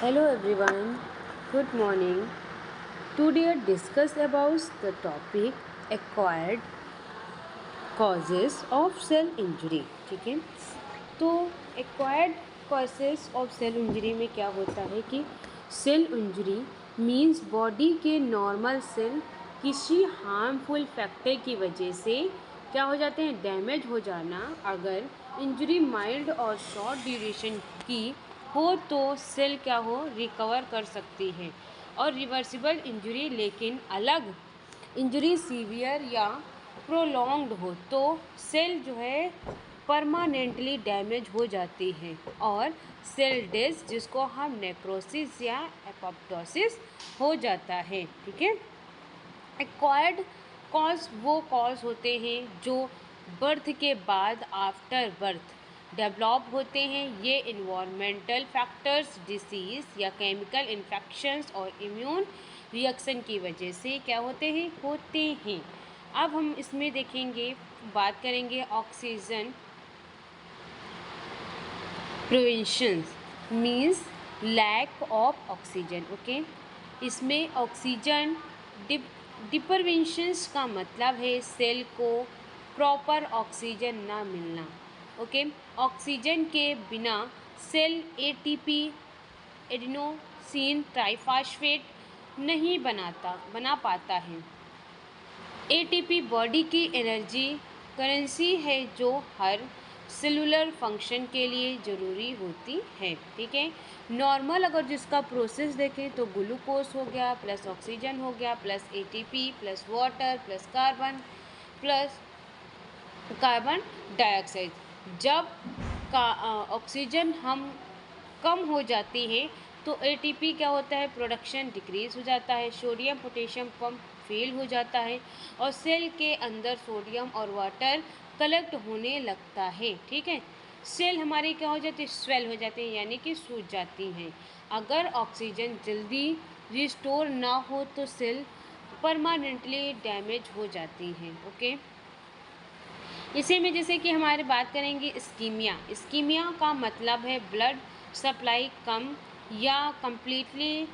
Hello everyone, good morning. Today I discuss about the topic acquired causes of cell injury. ठीक है, तो acquired causes of cell injury में क्या होता है कि cell injury means बॉडी के नॉर्मल सेल किसी हार्मफुल फैक्टर की वजह से क्या हो जाते हैं, डैमेज हो जाना। अगर इंजरी माइल्ड और शॉर्ट ड्यूरेशन की हो तो सेल क्या हो, रिकवर कर सकती है। और रिवर्सिबल इंजरी, लेकिन अलग इंजरी सीवियर या प्रोलॉन्ग्ड हो तो सेल जो है परमानेंटली डैमेज हो जाती है। और सेल डेथ, जिसको हम नेक्रोसिस या एपोप्टोसिस हो जाता है। ठीक है, एक्वायर्ड कॉज वो कॉज होते हैं जो बर्थ के बाद आफ्टर बर्थ डेवलप होते हैं। ये इन्वायरमेंटल फैक्टर्स, डिसीज़ या केमिकल इन्फेक्शंस और इम्यून रिएक्शन की वजह से क्या होते हैं। अब हम इसमें देखेंगे, बात करेंगे oxygen prevention means lack of oxygen. Okay, इसमें ऑक्सीजन डिप्रिवेंशंस का मतलब है सेल को प्रॉपर ऑक्सीजन ना मिलना। ओके, ऑक्सीजन के बिना सेल एटीपी एडिनोसिन ट्राइफॉस्फेट नहीं बना पाता है। एटीपी बॉडी की एनर्जी करेंसी है जो हर सेलुलर फंक्शन के लिए ज़रूरी होती है। ठीक है, नॉर्मल अगर जिसका प्रोसेस देखें तो ग्लूकोज हो गया प्लस ऑक्सीजन हो गया plus ATP plus water plus carbon dioxide. जब का ऑक्सीजन हम कम हो जाती है तो एटीपी क्या होता है, प्रोडक्शन डिक्रीज हो जाता है, सोडियम पोटेशियम पंप फेल हो जाता है और सेल के अंदर सोडियम और वाटर कलेक्ट होने लगता है। ठीक है, सेल हमारी क्या हो जाती है, स्वेल हो जाती है, यानी कि सूज जाती हैं। अगर ऑक्सीजन जल्दी रिस्टोर ना हो तो सेल परमानेंटली डैमेज हो जाती हैं। ओके, इसी में जैसे कि हमारे बात करेंगे इस्कीमिया का मतलब है ब्लड सप्लाई कम या कम्प्लीटली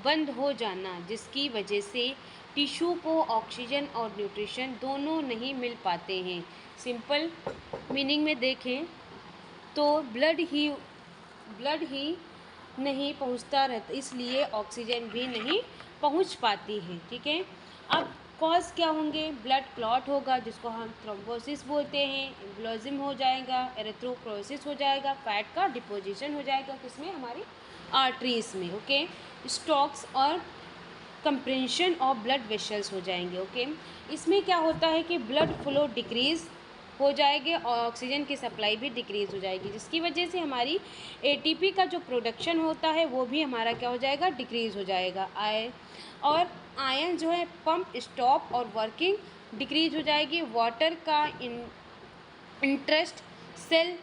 बंद हो जाना, जिसकी वजह से टिश्यू को ऑक्सीजन और न्यूट्रिशन दोनों नहीं मिल पाते हैं। सिंपल मीनिंग में देखें तो ब्लड ही नहीं पहुंचता रहता, इसलिए ऑक्सीजन भी नहीं पहुंच पाती है। ठीक है, अब कॉज क्या होंगे, ब्लड क्लॉट होगा जिसको हम थ्रोम्बोसिस बोलते हैं, एम्बोलिज्म हो जाएगा, एरिथ्रोक्रोसिस हो जाएगा, फैट का डिपोजिशन हो जाएगा किसमें, हमारी आर्टरीज में। ओके, स्ट्रोक्स और कंप्रेंशन ऑफ ब्लड वेसल्स हो जाएंगे। ओके, इसमें क्या होता है कि ब्लड फ्लो डिक्रीज हो जाएगी और ऑक्सीजन की सप्लाई भी डिक्रीज हो जाएगी, जिसकी वजह से हमारी एटीपी का जो प्रोडक्शन होता है वो भी हमारा क्या हो जाएगा, डिक्रीज हो जाएगा। आयन जो है पंप स्टॉप और वर्किंग डिक्रीज हो जाएगी। वाटर का इंटरेस्ट सेल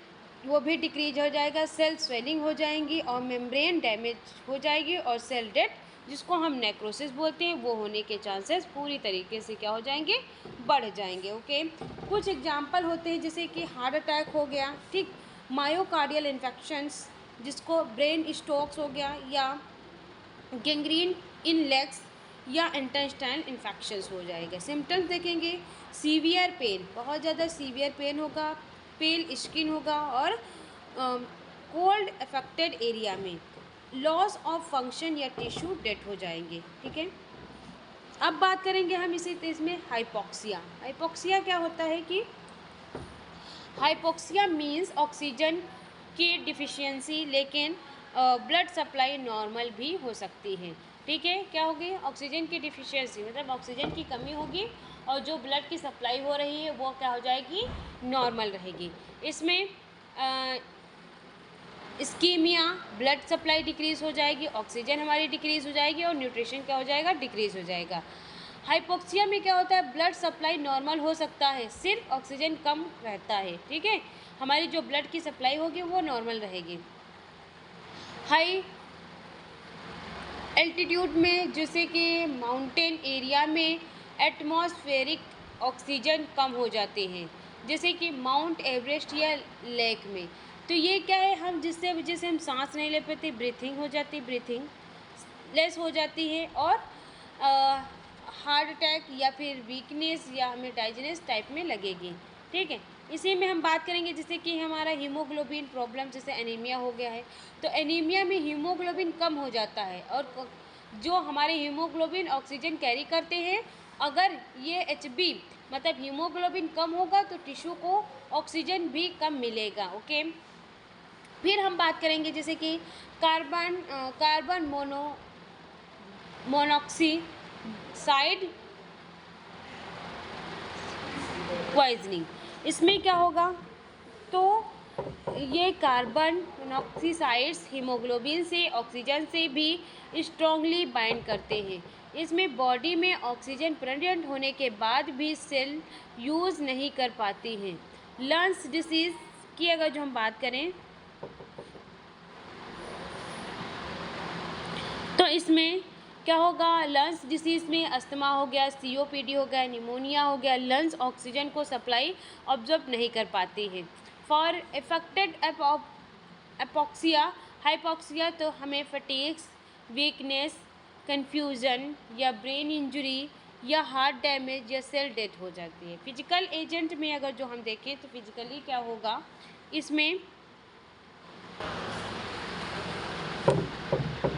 वो भी डिक्रीज हो जाएगा, सेल स्वेलिंग हो जाएंगी और मेम्ब्रेन डैमेज हो जाएगी और सेल डेथ, जिसको हम नेक्रोसिस बोलते हैं, वो होने के चांसेस पूरी तरीके से क्या हो जाएंगे, बढ़ जाएंगे। ओके, कुछ एग्जाम्पल होते हैं जैसे कि हार्ट अटैक हो गया, ठीक, मायोकार्डियल इन्फेक्शंस जिसको ब्रेन स्ट्रोक्स हो गया, या गैंग्रीन इन लेग्स या इंटेस्टाइनल इन्फेक्शंस हो जाएगा। सिम्टम्स देखेंगे, सीवियर पेन, बहुत ज़्यादा सीवियर पेन होगा, पेल स्किन होगा और कोल्ड अफेक्टेड एरिया में लॉस ऑफ फंक्शन या टिश्यू डेथ हो जाएंगे। ठीक है, अब बात करेंगे हम इसी इसमें हाइपोक्सिया क्या होता है कि हाइपोक्सिया मीन्स ऑक्सीजन की डिफिशियंसी, लेकिन ब्लड सप्लाई नॉर्मल भी हो सकती है। ठीक है, क्या होगी, ऑक्सीजन की डिफिशियंसी मतलब ऑक्सीजन की कमी होगी और जो ब्लड की सप्लाई हो रही है वो क्या हो जाएगी, नॉर्मल रहेगी। इसमें इस्कीमिया, ब्लड सप्लाई डिक्रीज हो जाएगी, ऑक्सीजन हमारी डिक्रीज हो जाएगी और न्यूट्रिशन क्या हो जाएगा, डिक्रीज हो जाएगा। हाइपोक्सिया में क्या होता है, ब्लड सप्लाई नॉर्मल हो सकता है, सिर्फ ऑक्सीजन कम रहता है। ठीक है, हमारी जो ब्लड की सप्लाई होगी वो नॉर्मल रहेगी। हाई एल्टीट्यूड में जैसे कि माउंटेन एरिया में एटमॉस्फेरिक ऑक्सीजन कम हो जाते हैं, जैसे कि माउंट एवरेस्ट या लेक में। तो ये क्या है, हम जिससे वजह से हम सांस नहीं ले पाते, ब्रीथिंग हो जाती, ब्रीथिंग लेस हो जाती है, और हार्ट अटैक या फिर वीकनेस या हमें डाइजेनेस टाइप में लगेगी। ठीक है, इसी में हम बात करेंगे जैसे कि हमारा हीमोग्लोबिन प्रॉब्लम, जैसे एनीमिया हो गया है, तो एनीमिया में हीमोग्लोबिन कम हो जाता है, और जो हमारे हीमोग्लोबिन ऑक्सीजन कैरी करते हैं, अगर ये HB मतलब हीमोग्लोबिन कम होगा तो टिश्यू को ऑक्सीजन भी कम मिलेगा। ओके, फिर हम बात करेंगे जैसे कि कार्बन मोनोऑक्साइड पॉइजनिंग। इसमें क्या होगा, तो ये कार्बन मोनोऑक्साइड्स हीमोग्लोबिन से ऑक्सीजन से भी स्ट्रांगली बाइंड करते हैं। इसमें बॉडी में ऑक्सीजन प्रेजेंट होने के बाद भी सेल यूज़ नहीं कर पाती हैं। लंग्स डिसीज़ की अगर जो हम बात करें तो इसमें क्या होगा, लंग्स डिसीज़ में अस्थमा हो गया, COPD हो गया, निमोनिया हो गया, लंग्स ऑक्सीजन को सप्लाई ऑब्जर्व नहीं कर पाती है। फॉर इफेक्टेड एपोक्सिया हाइपोक्सिया, तो हमें फटीग्स, वीकनेस, कन्फ्यूज़न या ब्रेन इंजरी या हार्ट डैमेज या सेल डेथ हो जाती है। फिजिकल एजेंट में अगर जो हम देखें तो फिजिकली क्या होगा, इसमें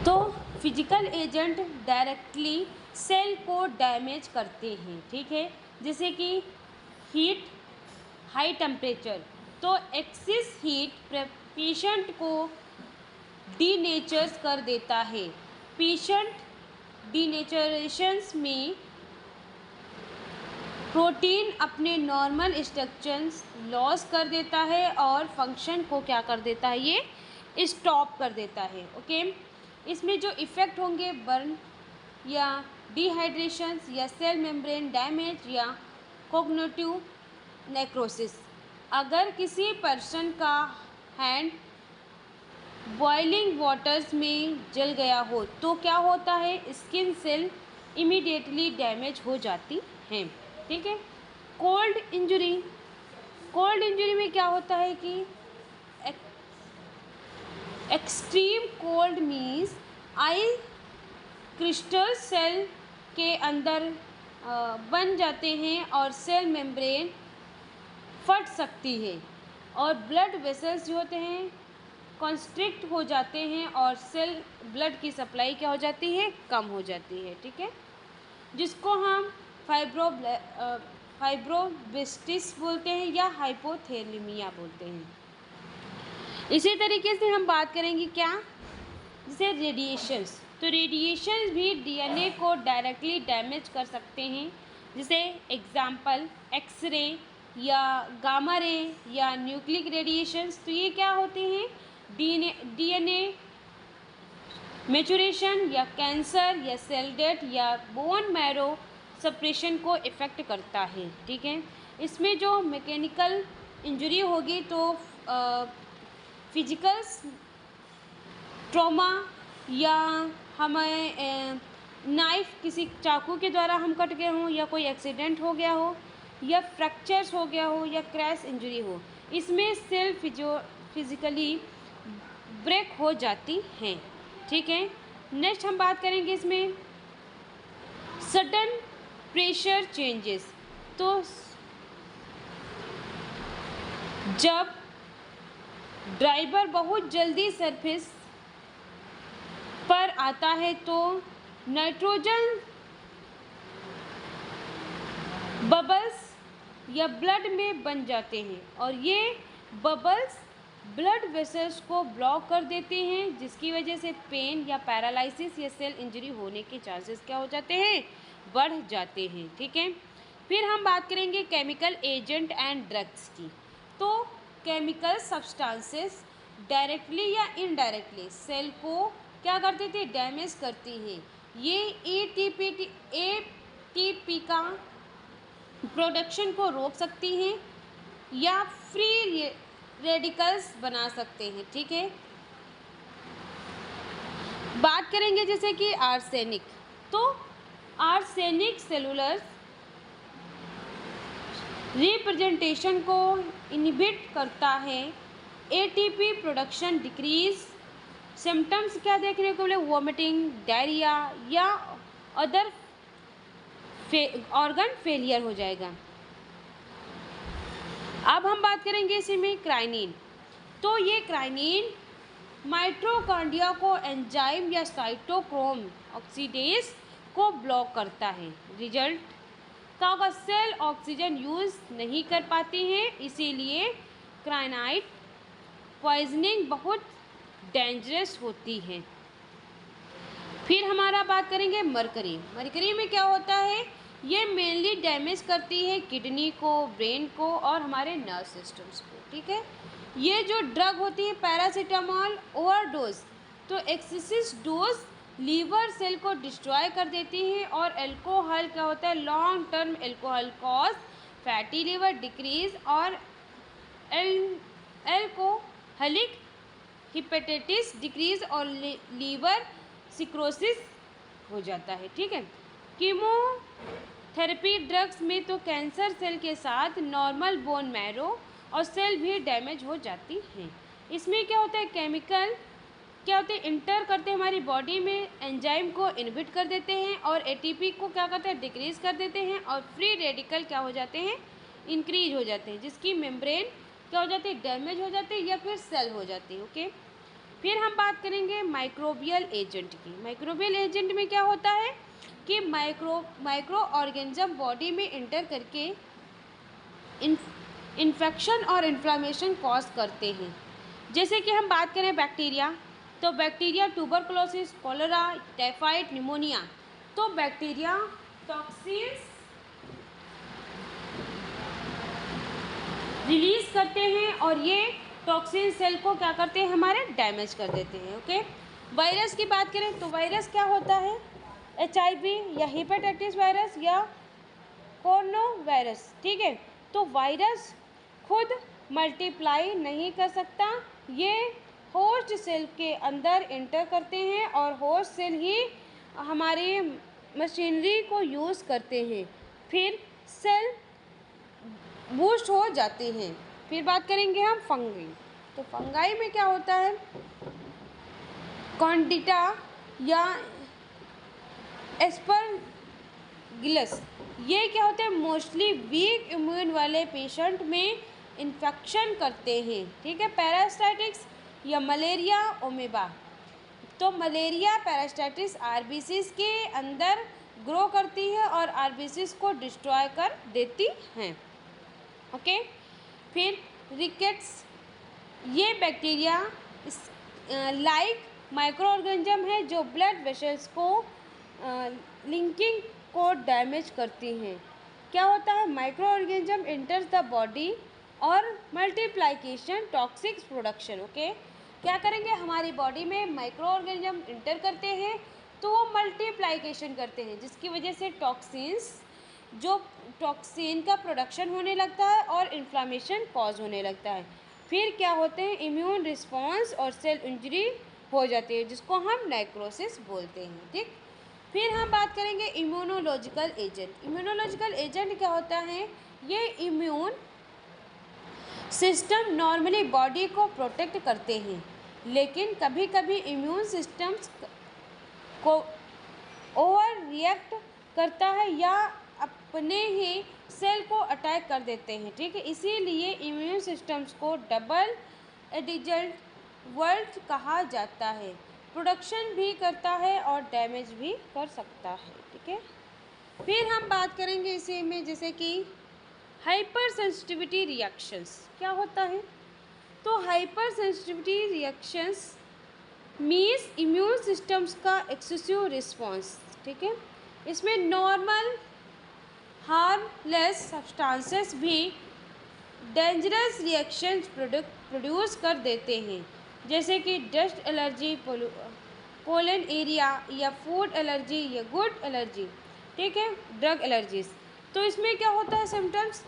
तो फिजिकल एजेंट डायरेक्टली सेल को डैमेज करते हैं। ठीक है, जैसे कि हीट, हाई टेम्परेचर, तो एक्सेस हीट पेशेंट को डीनेचर्स कर देता है। पेशेंट डीनेचरेशंस में प्रोटीन अपने नॉर्मल स्ट्रक्चर्स लॉस कर देता है और फंक्शन को क्या कर देता है, ये स्टॉप कर देता है। ओके, इसमें जो इफ़ेक्ट होंगे, बर्न या डिहाइड्रेशंस या सेल मेम्ब्रेन डैमेज या कोग्निटिव नेक्रोसिस। अगर किसी पर्सन का हैंड बॉइलिंग वाटर्स में जल गया हो तो क्या होता है, स्किन सेल इमीडिएटली डैमेज हो जाती हैं। ठीक है, कोल्ड इंजरी, कोल्ड इंजरी में क्या होता है कि extreme cold means ice crystal cell के अंदर बन जाते हैं और सेल मेम्ब्रेन फट सकती है, और ब्लड वेसल्स जो होते हैं कॉन्स्ट्रिक्ट हो जाते हैं और सेल ब्लड की सप्लाई क्या हो जाती है, कम हो जाती है। ठीक है, जिसको हम फाइब्रोब्लास्टिस बोलते हैं या हाइपोथैलेमिया बोलते हैं। इसी तरीके से हम बात करेंगे क्या, जैसे रेडिएशंस, तो रेडिएशंस भी DNA को डायरेक्टली डैमेज कर सकते हैं। जैसे एग्जांपल एक्सरे या गामा रे या न्यूक्लिक रेडिएशंस, तो ये क्या होते हैं, DNA मैच्योरेशन या कैंसर या सेल डेथ या बोन मैरो सप्रेशन को इफ़ेक्ट करता है। ठीक है, इसमें जो मैकेनिकल इंजरी होगी तो फिजिकल ट्रॉमा या हमें नाइफ किसी चाकू के द्वारा हम कट गए हों या कोई एक्सीडेंट हो गया हो या फ्रैक्चर्स हो गया हो या क्रैश इंजरी हो, इसमें सेल फिजिकली ब्रेक हो जाती हैं। ठीक है, नेक्स्ट हम बात करेंगे इसमें सडन प्रेशर चेंजेस, तो जब ड्राइवर बहुत जल्दी सरफेस पर आता है तो नाइट्रोजन बबल्स या ब्लड में बन जाते हैं, और ये बबल्स ब्लड वेसल्स को ब्लॉक कर देते हैं, जिसकी वजह से पेन या पैरालिसिस या सेल इंजरी होने के चांसेस क्या हो जाते हैं, बढ़ जाते हैं। ठीक है, फिर हम बात करेंगे केमिकल एजेंट एंड ड्रग्स की, तो केमिकल सब्सटेंसेस डायरेक्टली या इनडायरेक्टली सेल को क्या करते थे, डैमेज करती हैं। ये ATP का प्रोडक्शन को रोक सकती हैं या फ्री रेडिकल्स बना सकते हैं। ठीक है, बात करेंगे जैसे कि आर्सेनिक, तो आर्सेनिक सेलुलर रिप्रेजेंटेशन को इनहिबिट करता है एटीपी प्रोडक्शन डिक्रीज। सिम्टम्स क्या देखने को मिले, वॉमिटिंग, डायरिया या अदर ऑर्गन फेलियर हो जाएगा। अब हम बात करेंगे इसी में क्राइनिन। तो ये क्राइनिन माइटोकॉन्ड्रिया को एंजाइम या साइटोक्रोम ऑक्सीडेज को ब्लॉक करता है। रिजल्ट क्या होगा, सेल ऑक्सीजन यूज नहीं कर पाती हैं, इसीलिए क्राइनाइट पॉइजनिंग बहुत डेंजरस होती है। फिर हमारा बात करेंगे मरकरी। मरकरी में क्या होता है, ये मेनली डैमेज करती है किडनी को, ब्रेन को और हमारे नर्व सिस्टम्स को। ठीक है, ये जो ड्रग होती है पैरासीटामोल ओवरडोज, तो एक्सेसिव डोज लीवर सेल को डिस्ट्रॉय कर देती है। और अल्कोहल क्या होता है, long term alcohol cause fatty liver decrease और एल्कोहलिक हिपेटाइटिस डिक्रीज और लीवर सिक्रोसिस हो जाता है। ठीक है, कीमोथेरेपी ड्रग्स में तो कैंसर सेल के साथ नॉर्मल बोन मैरो और सेल भी डैमेज हो जाती हैं। इसमें क्या होता है, केमिकल क्या होते हैं, इंटर करते हैं हमारी बॉडी में, एंजाइम को इनहिबिट कर देते हैं और एटीपी को क्या करते हैं, डिक्रीज कर देते हैं और फ्री रेडिकल क्या हो जाते हैं, इंक्रीज हो जाते हैं, जिसकी मेम्ब्रेन क्या हो जाती है, डैमेज हो जाती है या फिर सेल हो जाती है। ओके, फिर हम बात करेंगे माइक्रोबियल एजेंट की। माइक्रोबियल एजेंट में क्या होता है कि माइक्रो ऑर्गेनिज्म बॉडी में इंटर करके इन्फेक्शन और इन्फ्लामेशन कॉज करते हैं। जैसे कि हम बात करें बैक्टीरिया, तो bacteria tuberculosis, cholera, typhoid, pneumonia, तो बैक्टीरिया टॉक्सिन्स रिलीज करते हैं और ये टॉक्सिन सेल को क्या करते हैं, हमारे डैमेज कर देते हैं। ओके, वायरस की बात करें तो वायरस क्या होता है, HIV या हेपेटाइटिस वायरस या कोरोना वायरस। ठीक है, तो वायरस खुद मल्टीप्लाई नहीं कर सकता, ये होस्ट सेल के अंदर इंटर करते हैं और होस्ट सेल ही हमारी मशीनरी को यूज़ करते हैं, फिर सेल बूस्ट हो जाते हैं। फिर बात करेंगे हम फंगी। तो फंगाई में क्या होता है, कॉन्डिटा या एस्परगिलस, ये क्या होते हैं, मोस्टली वीक इम्यून वाले पेशेंट में इन्फेक्शन करते हैं। ठीक है, पैरासाइटिक्स या मलेरिया ओमेबा, तो मलेरिया पैरासाइटिस आरबीसीज के अंदर ग्रो करती है और आरबीसीज को डिस्ट्रॉय कर देती हैं। ओके, फिर रिकेट्स, ये बैक्टीरिया लाइक माइक्रो ऑर्गेनिज्म है जो ब्लड वेसल्स को लिंकिंग को डैमेज करती हैं। क्या होता है, micro organism enters the body और मल्टीप्लिकेशन टॉक्सिक्स प्रोडक्शन। ओके, क्या करेंगे, हमारी बॉडी में माइक्रो ऑर्गेनिज्म इंटर करते हैं तो वो मल्टीप्लिकेशन करते हैं, जिसकी वजह से जो टॉक्सिन का प्रोडक्शन होने लगता है और इन्फ्लामेशन कॉज होने लगता है। फिर क्या होते हैं, इम्यून रिस्पॉन्स और सेल इंजरी हो जाती है, जिसको हम नेक्रोसिस बोलते हैं। ठीक, फिर हम बात करेंगे इम्यूनोलॉजिकल एजेंट। इम्यूनोलॉजिकल एजेंट क्या होता है, ये इम्यून सिस्टम नॉर्मली बॉडी को प्रोटेक्ट करते हैं, लेकिन कभी कभी इम्यून सिस्टम्स को ओवर रिएक्ट करता है या अपने ही सेल को अटैक कर देते हैं। ठीक है, इसीलिए इम्यून सिस्टम्स को डबल एडिजल्ट वर्ल्ड कहा जाता है, प्रोडक्शन भी करता है और डैमेज भी कर सकता है। ठीक है, फिर हम बात करेंगे इसी में जैसे कि हाइपर सेंसिटिविटी रिएक्शंस क्या होता है। तो hyper sensitivity reactions means immune systems का एक्सेसिव रिस्पॉन्स। ठीक है, इसमें नॉर्मल हार्मलेस सब्सटेंसेस भी डेंजरस रिएक्शंस प्रोड्यूस कर देते हैं, जैसे कि डस्ट एलर्जी, पोलन एरिया या फूड एलर्जी या गुड एलर्जी। ठीक है, ड्रग एलर्जीज, तो इसमें क्या होता है, सिम्टम्स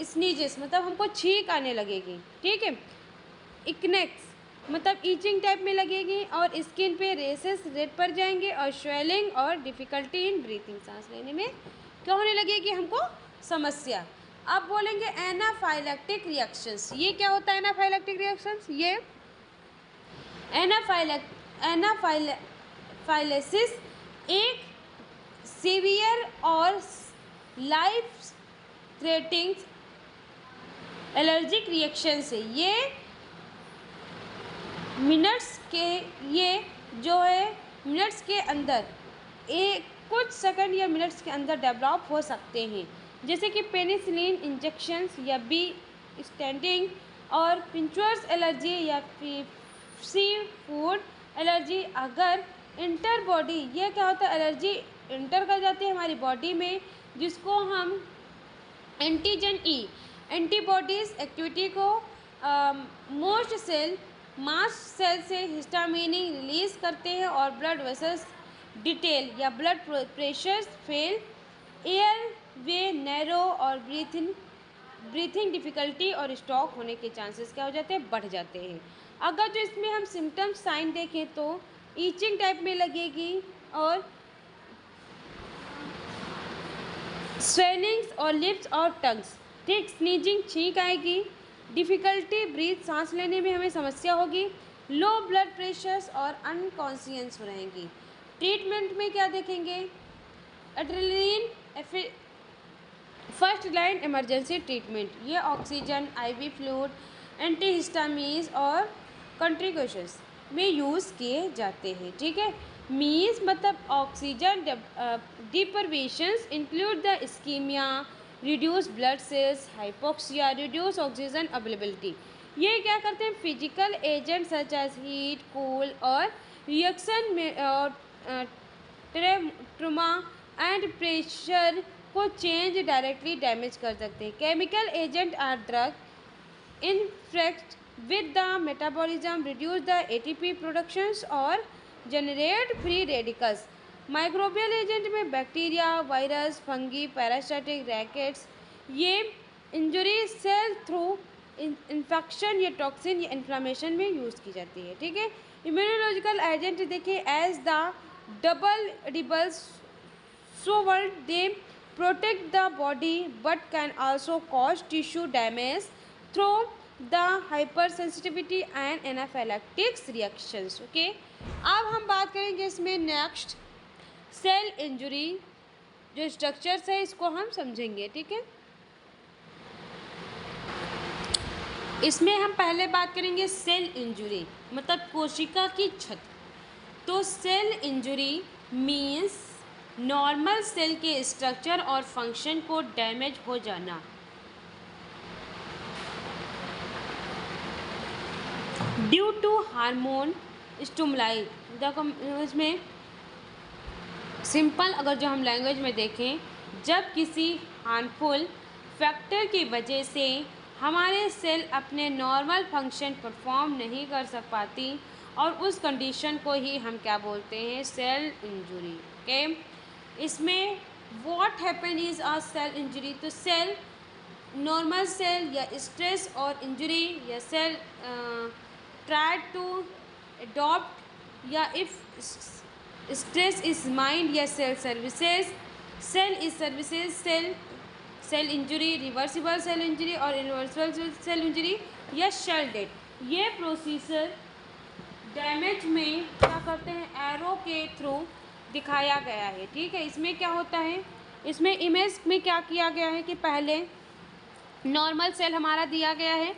स्नीजेस मतलब हमको छींक आने लगेगी। ठीक है, इक्नेक्स मतलब ईचिंग टाइप में लगेगी और स्किन पे रेसेस रेड पड़ जाएंगे और स्वेलिंग और डिफ़िकल्टी इन ब्रीथिंग, सांस लेने में क्या होने लगेगी हमको समस्या। अब बोलेंगे एनाफाइलेक्टिक रिएक्शंस। ये क्या होता है एनाफाइलेक्टिक रिएक्शंस? ये एनाफाइलेसिस एक सीवियर और लाइफ थ्रेटनिंग एलर्जिक रिएक्शन से ये मिनट्स के अंदर कुछ सेकंड या मिनट्स के अंदर डेवलप हो सकते हैं, जैसे कि पेनिसिलिन इंजेक्शंस या बी स्टैंडिंग और पिंचर्स एलर्जी या सी फूड एलर्जी। अगर इंटर बॉडी, ये क्या होता है, एलर्जी इंटर कर जाती है हमारी बॉडी में, जिसको हम एंटीजन ई एंटीबॉडीज एक्टिविटी को मास्ट सेल से हिस्टामिनिन रिलीज करते हैं और ब्लड वेसल्स डिटेल या ब्लड प्रेशर फेल, एयर वे नैरो और ब्रीथिंग डिफ़िकल्टी और स्ट्रोक होने के चांसेस क्या हो जाते हैं, बढ़ जाते हैं। अगर जो इसमें हम सिम्टम्स साइन देखें तो ईचिंग टाइप में लगेगी और स्वेलिंग्स और लिप्स और टंग्स, ठीक, स्नीजिंग, छींक आएगी, डिफ़िकल्टी ब्रीथ, सांस लेने में हमें समस्या होगी, लो ब्लड प्रेशर्स और अनकॉन्शियस रहेंगी। ट्रीटमेंट में क्या देखेंगे, adrenaline first line emergency treatment, ये ऑक्सीजन, आईवी फ्लूइड, एंटीहिस्टामिन्स और कंट्रीकोशंस में यूज़ किए जाते हैं, ठीक है। मीन्स मतलब oxygen deprivations include the ischaemia, reduce blood cells, hypoxia, reduce oxygen availability. ये क्या करते हैं, physical agent such as heat, cool और रिएक्शन में और ट्रमा एंड प्रेशर को चेंज डायरेक्टली डैमेज कर सकते हैं। Chemical agent or drug infect with the metabolism, reduce the ATP productions और generate free radicals। Microbial agent में bacteria, virus, fungi, parasitic rackets, ये इंजरी सेल थ्रू इन्फेक्शन या toxin या inflammation में use की जाती है, ठीक है। इम्यूनोलॉजिकल एजेंट देखिए as the double edible salt, they protect the body but can also cause tissue damage through the hyper sensitivity and anaphylactics reactions, okay. अब हम बात करेंगे इसमें नेक्स्ट सेल इंजरी, जो स्ट्रक्चर्स है इसको हम समझेंगे, ठीक है। इसमें हम पहले बात करेंगे सेल इंजरी मतलब कोशिका की क्षत। तो cell injury means normal cell के स्ट्रक्चर और फंक्शन को डैमेज हो जाना। ड्यू टू हार्मोन स्टिमुलाई, देखो इसमें सिंपल अगर जो हम लैंग्वेज में देखें, जब किसी हार्मफुल फैक्टर की वजह से हमारे सेल अपने नॉर्मल फंक्शन परफॉर्म नहीं कर पाती और उस कंडीशन को ही हम क्या बोलते हैं, सेल इंजरी, ओके। इसमें what happen is a cell injury, तो सेल नॉर्मल सेल या स्ट्रेस और इंजरी या सेल try to adopt या if stress is mind या cell services, cell is services, cell injury, reversible cell injury और irreversible cell injury या shell death। ये procedure damage में क्या करते हैं, एरो के थ्रू दिखाया गया है, ठीक है। इसमें क्या होता है, इसमें इमेज में क्या किया गया है कि पहले नॉर्मल सेल हमारा दिया गया है,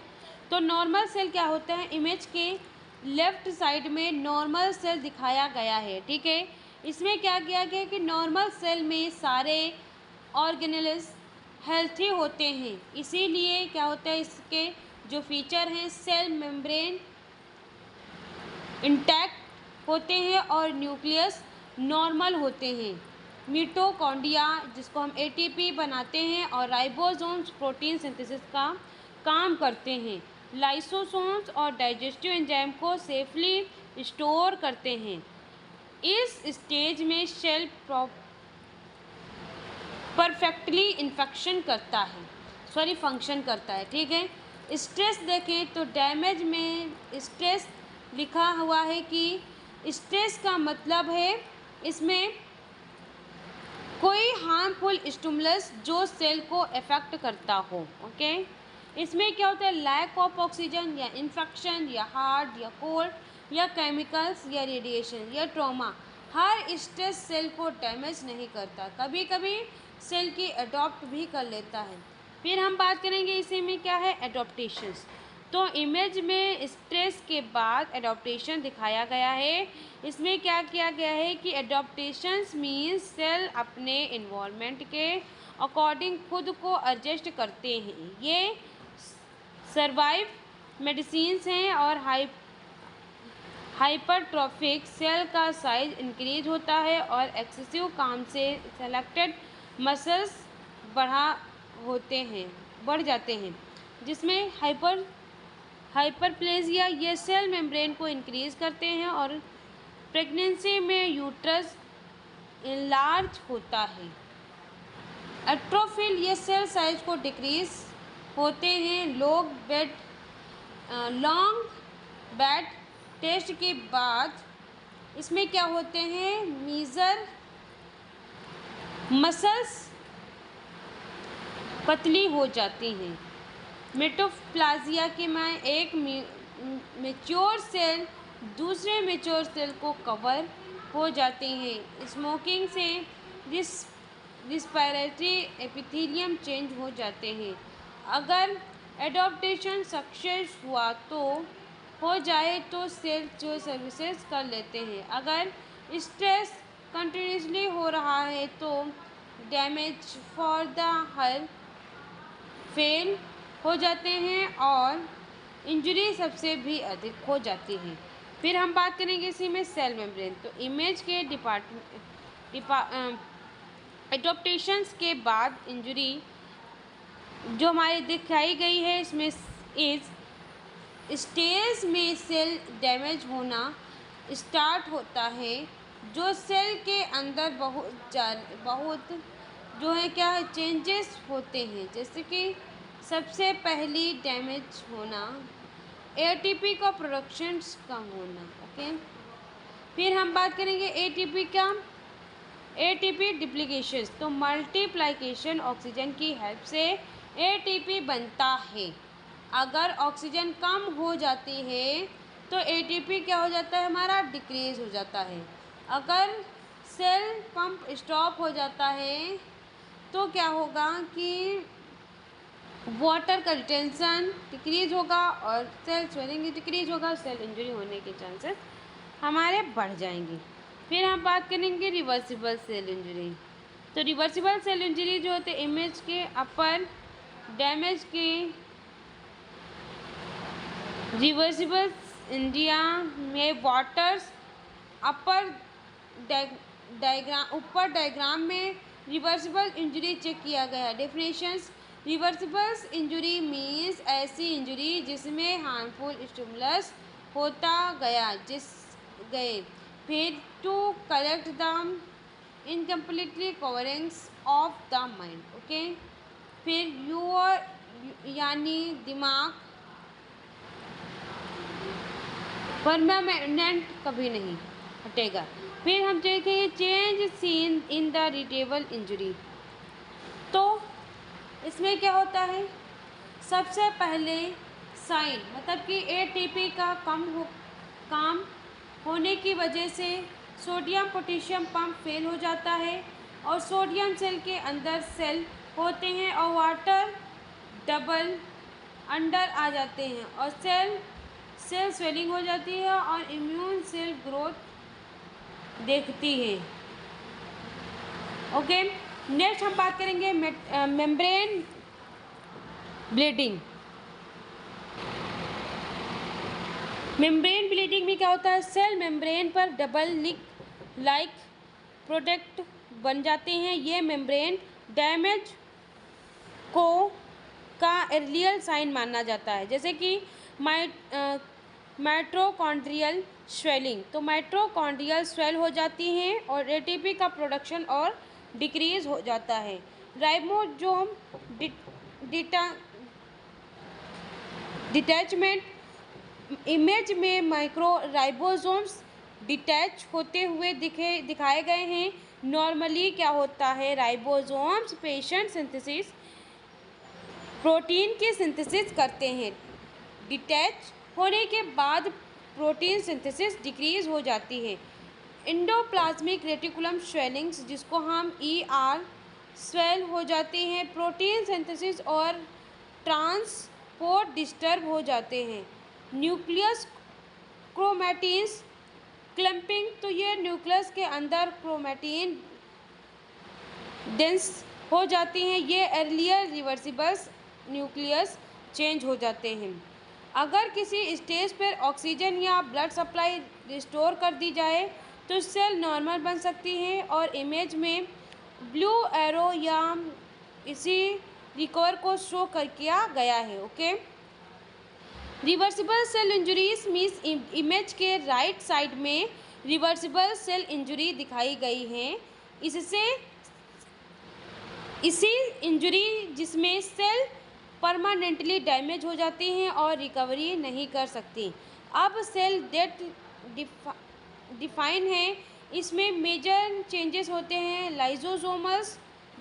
तो नॉर्मल सेल क्या होता है, इमेज के लेफ्ट साइड में नॉर्मल सेल दिखाया गया है, ठीक है। इसमें क्या किया गया कि नॉर्मल सेल में सारे ऑर्गेनेल्स हेल्थी होते हैं, इसीलिए क्या होता है, इसके जो फीचर हैं, सेल मेम्ब्रेन इंटैक्ट होते हैं और न्यूक्लियस नॉर्मल होते हैं। मिटोकॉन्ड्रिया जिसको हम एटीपी बनाते हैं और राइबोसोम्स प्रोटीन सिंथेसिस का काम करते हैं। लाइसोसोम्स और डाइजेस्टिव एंजाइम को सेफली स्टोर करते हैं। इस स्टेज में सेल परफेक्टली फंक्शन करता है, ठीक है। स्ट्रेस देखें तो डैमेज में स्ट्रेस लिखा हुआ है कि स्ट्रेस का मतलब है इसमें कोई हार्मफुल स्टिमुलस जो सेल को अफेक्ट करता हो। ओके, इसमें क्या होता है, लैक ऑफ ऑक्सीजन या इन्फेक्शन या हार्ट या कोल्ड या केमिकल्स या रेडिएशन या ट्रॉमा। हर स्ट्रेस सेल को डैमेज नहीं करता, कभी कभी सेल की अडॉप्ट भी कर लेता है। फिर हम बात करेंगे इसी में क्या है, एडॉप्टेशंस। तो इमेज में स्ट्रेस के बाद एडॉप्टेशन दिखाया गया है। इसमें क्या किया गया है कि एडॉप्टेशंस मीन्स सेल अपने इन्वायरमेंट के अकॉर्डिंग खुद को एडजस्ट करते हैं। ये सर्वाइव मेडिसिन्स हैं और हाइपरट्रॉफिक सेल का साइज इंक्रीज होता है और एक्सेसिव काम से सेलेक्टेड मसल्स बढ़ जाते हैं, जिसमें हाइपरप्लेजिया ये सेल मेम्ब्रेन को इंक्रीज करते हैं और प्रेगनेंसी में यूट्रस इनलार्ज होता है। एट्रोफिल ये सेल साइज को डिक्रीज होते हैं। लॉन्ग बेड टेस्ट के बाद इसमें क्या होते हैं, मीजर मसल्स पतली हो जाती हैं। मेटोप्लाजिया के में एक मेच्योर सेल दूसरे मेच्योर सेल को कवर हो जाते हैं। स्मोकिंग से रिस्पायरेटरी एपिथेलियम चेंज हो जाते हैं। अगर एडॉप्टेशन सक्सेस हुआ तो हो जाए तो सेल जो सर्विसेज कर लेते हैं। अगर स्ट्रेस कंटिन्यूसली हो रहा है तो damage for the her fail हो जाते हैं और इंजरी सबसे भी अधिक हो जाती है। फिर हम बात करेंगे इसी में सेल मेम्ब्रेन। तो इमेज के एडॉप्टेशंस के बाद इंजरी जो हमारी दिखाई गई है, इसमें इस स्टेज में सेल डैमेज होना स्टार्ट होता है, जो सेल के अंदर बहुत जो है क्या है चेंजेस होते हैं। जैसे कि सबसे पहली डैमेज होना एटीपी का प्रोडक्शन कम होना। ओके, फिर हम बात करेंगे एटीपी का, एटीपी डिप्लीकेशन। तो मल्टीप्लिकेशन ऑक्सीजन की हेल्प से एटीपी बनता है। अगर ऑक्सीजन कम हो जाती है तो एटीपी क्या हो जाता है, हमारा डिक्रीज हो जाता है। अगर सेल पंप स्टॉप हो जाता है तो क्या होगा कि वाटर का रिटेंशन डिक्रीज होगा और सेल स्वेलिंग डिक्रीज होगा, सेल इंजरी होने के चांसेस हमारे बढ़ जाएंगे। फिर हम बात करेंगे रिवर्सिबल सेल इंजरी। तो रिवर्सिबल सेल इंजरी जो होते हैं इमेज के अपर डैमेज की रिवर्सिबल इंडिया में वाटर्स अपर डायग्राम में रिवर्सिबल इंजरी चेक किया गया। डेफिनेशंस, रिवर्सिबल इंजरी मीन्स ऐसी इंजरी जिसमें हार्मफुल स्टिमुलस होता गए फिर to correct the incompletely coverings of the mind. Okay, फिर यानी दिमाग परमानेंट कभी नहीं हटेगा। फिर हम देखेंगे change seen in the readable injury. तो इसमें क्या होता है, सबसे पहले साइन मतलब कि एटीपी का काम होने की वजह से सोडियम पोटेशियम पंप फेल हो जाता है और सोडियम सेल के अंदर सेल होते हैं और वाटर डबल अंडर आ जाते हैं और सेल स्वेलिंग हो जाती है और इम्यून सेल ग्रोथ देखती है। ओके, नेक्स्ट हम बात करेंगे मेम्ब्रेन ब्लीडिंग। मेम्ब्रेन ब्लीडिंग में क्या होता है, सेल मेम्ब्रेन पर डबल लाइक प्रोडक्ट बन जाते हैं। ये मेम्ब्रेन डैमेज का एर्लियल साइन माना जाता है, जैसे कि माइटोकॉन्ड्रियल स्वेलिंग। तो माइटोकॉन्ड्रियल स्वेल हो जाती हैं और एटीपी का प्रोडक्शन और डिक्रीज हो जाता है। राइबोसोम डिटैचमेंट, इमेज में माइक्रो राइबोसोम्स डिटैच होते हुए दिखाए गए हैं। नॉर्मली क्या होता है, राइबोसोम्स पेशेंट सिंथेसिस प्रोटीन की सिंथेसिस करते हैं। डिटैच होने के बाद प्रोटीन सिंथेसिस डिक्रीज हो जाती है। एंडोप्लाज्मिक रेटिकुलम स्वेलिंग्स, जिसको हम ER स्वेल हो जाती हैं। प्रोटीन सिंथेसिस और ट्रांसपोर्ट डिस्टर्ब हो जाते हैं। न्यूक्लियस क्रोमैटिन्स क्लम्पिंग, तो ये न्यूक्लियस के अंदर क्रोमैटिन डेंस हो जाती हैं। ये अर्लियर रिवर्सिबल्स न्यूक्लियस चेंज हो जाते हैं। अगर किसी स्टेज पर ऑक्सीजन या ब्लड सप्लाई रिस्टोर कर दी जाए तो सेल नॉर्मल बन सकती हैं। और इमेज में ब्लू एरो या इसी रिकवर को शो कर किया गया है। Okay, reversible cell injuries means image के राइट साइड में रिवर्सिबल सेल इंजरी दिखाई गई है। इसी इंजरी जिसमें सेल परमानेंटली डैमेज हो जाती हैं और रिकवरी नहीं कर सकती। अब सेल डेथ डिफाइन है। इसमें मेजर चेंजेस होते हैं। लाइजोसोमल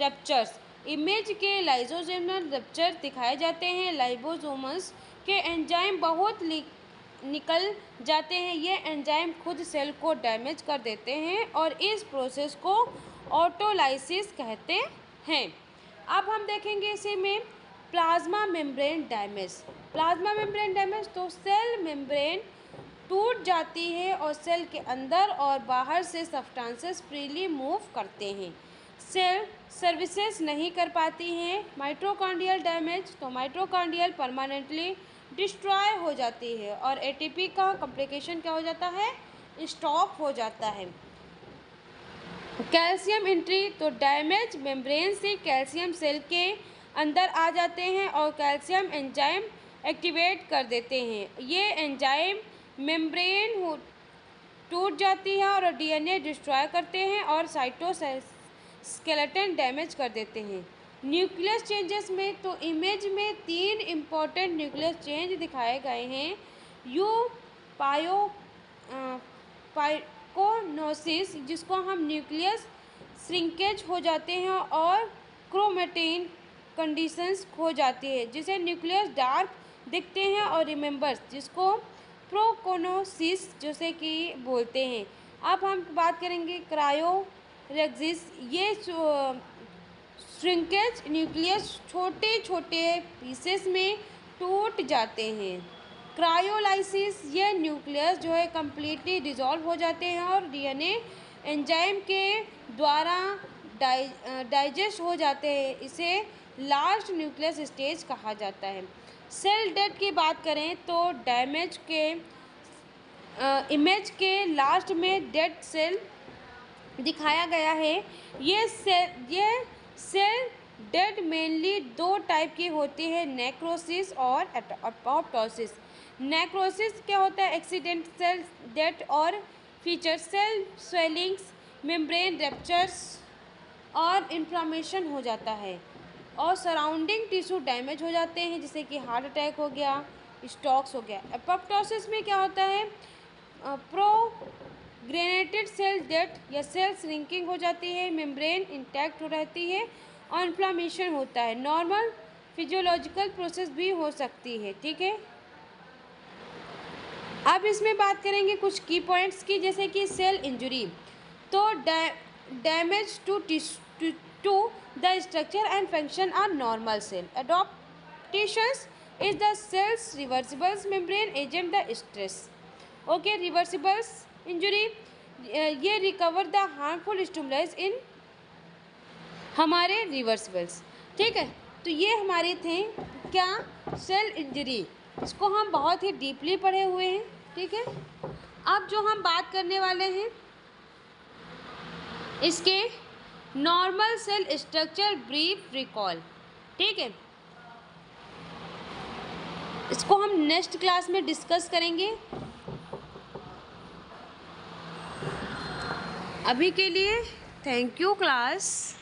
रप्चर्स, इमेज के लाइजोसोमल रप्चर दिखाए जाते हैं। लाइबोसोमस के एंजाइम बहुत निकल जाते हैं। ये एंजाइम खुद सेल को डैमेज कर देते हैं और इस प्रोसेस को ऑटोलाइसिस कहते हैं। अब हम देखेंगे इसी में plasma membrane damage. Plasma membrane damage, तो सेल मेम्ब्रेन टूट जाती है और सेल के अंदर और बाहर से सब्सटेंसेस फ्रीली मूव करते हैं। सेल सर्विसेज नहीं कर पाती हैं। माइटोकॉन्ड्रियल डैमेज, तो माइटोकॉन्ड्रियल परमानेंटली डिस्ट्रॉय हो जाती है और ATP का कॉम्प्लिकेशन क्या हो जाता है, स्टॉप हो जाता है। कैल्शियम एंट्री, तो डैमेज मेम्ब्रेन से कैल्शियम सेल के अंदर आ जाते हैं और कैल्शियम एंजाइम एक्टिवेट कर देते हैं। ये एंजाइम मेम्ब्रेन टूट जाती है और DNA डिस्ट्रॉय करते हैं और साइटोस्केलेटन डैमेज कर देते हैं। न्यूक्लियस चेंजेस में, तो इमेज में 3 इम्पॉर्टेंट न्यूक्लियस चेंज दिखाए गए हैं। पाइकोनोसिस, जिसको हम न्यूक्लियस श्रिंकेज हो जाते हैं और क्रोमैटिन कंडीशंस हो जाती है, जिसे न्यूक्लियस डार्क दिखते हैं। और रिमेंबर्स, जिसको प्रोकोनोसिस जैसे कि बोलते हैं। अब हम बात करेंगे क्रायोरेक्सिस। ये श्रिंकेज न्यूक्लियस छोटे छोटे पीसेस में टूट जाते हैं। क्रायोलाइसिस, ये न्यूक्लियस जो है कम्प्लीटली डिज़ोल्व हो जाते हैं और DNA एंजाइम के द्वारा डाइजेस्ट हो जाते हैं। इसे लास्ट न्यूक्लियस स्टेज कहा जाता है। सेल डेथ की बात करें तो डैमेज के इमेज के लास्ट में डेड सेल दिखाया गया है। ये सेल डेड मेनली 2 टाइप की होती है, नेक्रोसिस और एपोप्टोसिस। नेक्रोसिस क्या होता है, एक्सीडेंटल डेथ और feature cell swellings, membrane ruptures और इन्फ्लामेशन हो जाता है और सराउंडिंग टिश्यू डैमेज हो जाते हैं, जैसे कि हार्ट अटैक हो गया, स्ट्रोक्स हो गया। एपोप्टोसिस में क्या होता है, प्रोग्रेनेटेड सेल डेथ या सेल श्रिंकिंग हो जाती है, मेम्ब्रेन इंटैक्ट रहती है और इन्फ्लामेशन होता है। नॉर्मल फिजियोलॉजिकल प्रोसेस भी हो सकती है। ठीक है, अब इसमें बात करेंगे कुछ की पॉइंट्स की, जैसे कि सेल इंजरी, तो damage to the structure and function are normal cell. Adaptations is the cells reversibles membrane agent the stress. Okay, reversibles injury, ये रिकवर द हार्मफुल स्टिमुलस इन हमारे रिवर्सिबल्स। ठीक है, तो ये हमारे थे क्या, सेल इंजरी, इसको हम बहुत ही डीपली पढ़े हुए हैं। ठीक है, अब जो हम बात करने वाले हैं इसके normal cell structure brief recall. ठीक है, इसको हम नेक्स्ट क्लास में डिस्कस करेंगे। अभी के लिए थैंक यू क्लास।